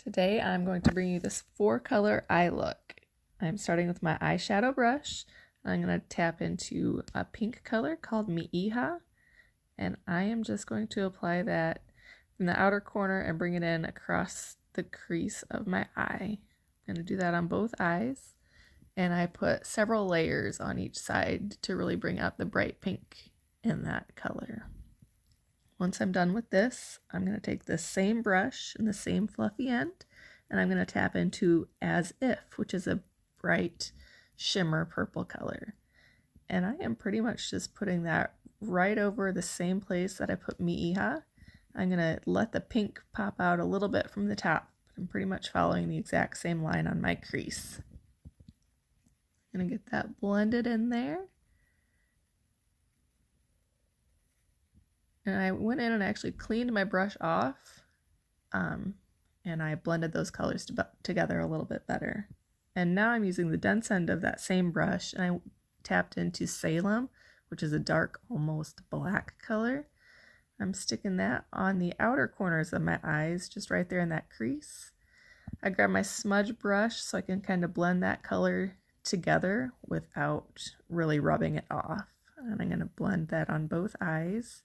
Today I'm going to bring you this 4-color eye look. I'm starting with my eyeshadow brush. I'm going to tap into a pink color called Hija, and I am just going to apply that from the outer corner and bring it in across the crease of my eye. I'm going to do that on both eyes, and I put several layers on each side to really bring out the bright pink in that color. Once I'm done with this, I'm going to take this same brush and the same fluffy end, and I'm going to tap into As If, which is a bright shimmer purple color. And I am pretty much just putting that right over the same place that I put Hija. I'm going to let the pink pop out a little bit from the top. I'm pretty much following the exact same line on my crease. I'm going to get that blended in there. And I went in and actually cleaned my brush off, and I blended those colors together a little bit better. And now I'm using the dense end of that same brush, and I tapped into Salem, which is a dark, almost black color. I'm sticking that on the outer corners of my eyes, just right there in that crease. I grab my smudge brush so I can kind of blend that color together without really rubbing it off. And I'm going to blend that on both eyes.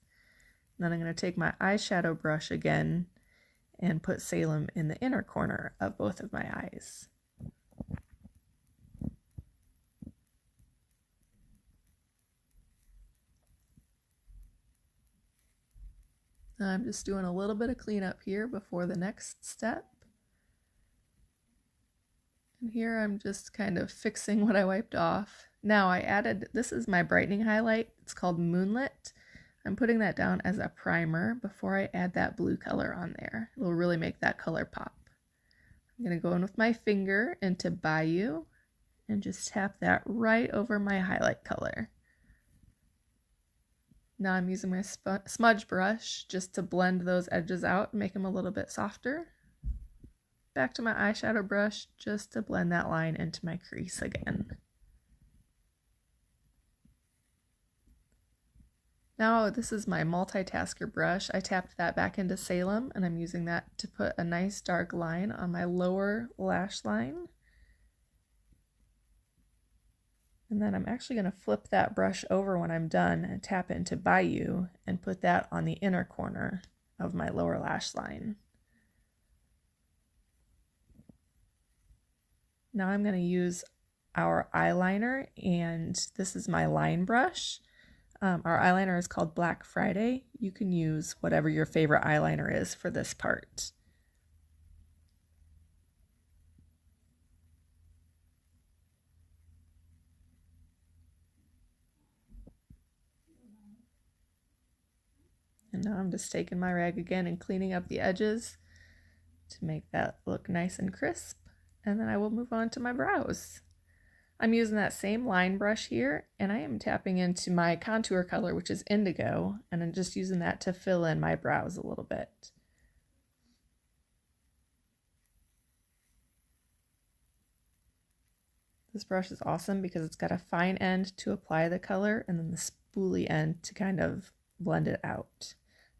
Then I'm going to take my eyeshadow brush again and put Salem in the inner corner of both of my eyes. Now I'm just doing a little bit of cleanup here before the next step. And here I'm just kind of fixing what I wiped off. Now I added, this is my brightening highlight. It's called Moonlit. I'm putting that down as a primer before I add that blue color on there. It'll really make that color pop. I'm going to go in with my finger into Bayou and just tap that right over my highlight color. Now I'm using my smudge brush just to blend those edges out and make them a little bit softer. Back to my eyeshadow brush just to blend that line into my crease again. Now this is my multitasker brush. I tapped that back into Salem, and I'm using that to put a nice dark line on my lower lash line. And then I'm actually going to flip that brush over when I'm done and tap into Bayou and put that on the inner corner of my lower lash line. Now I'm going to use our eyeliner, and this is my line brush. Our eyeliner is called Black Friday. You can use whatever your favorite eyeliner is for this part. And now I'm just taking my rag again and cleaning up the edges to make that look nice and crisp. And then I will move on to my brows. I'm using that same line brush here, and I am tapping into my contour color, which is indigo, and I'm just using that to fill in my brows a little bit. This brush is awesome because it's got a fine end to apply the color and then the spoolie end to kind of blend it out.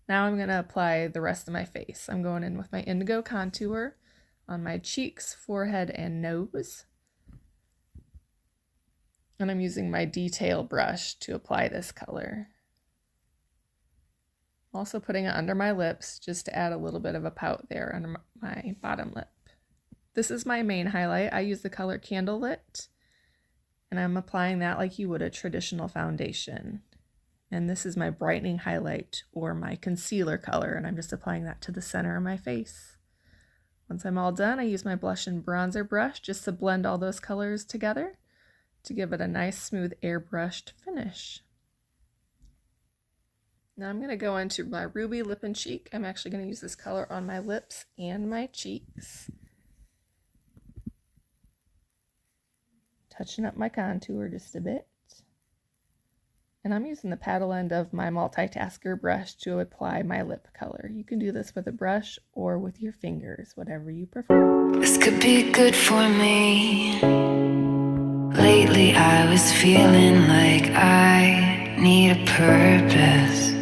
Now I'm going to apply the rest of my face. I'm going in with my indigo contour on my cheeks, forehead, and nose. And I'm using my detail brush to apply this color. Also putting it under my lips just to add a little bit of a pout there under my bottom lip. This is my main highlight. I use the color Candlelit, and I'm applying that like you would a traditional foundation. And this is my brightening highlight, or my concealer color, and I'm just applying that to the center of my face. Once I'm all done, I use my blush and bronzer brush just to blend all those colors together to give it a nice smooth airbrushed finish. Now I'm going to go into my Ruby Lip+Cheek. I'm actually going to use this color on my lips and my cheeks. Touching up my contour just a bit. And I'm using the paddle end of my multitasker brush to apply my lip color. You can do this with a brush or with your fingers, whatever you prefer. This could be good for me. Lately I was feeling like I need a purpose.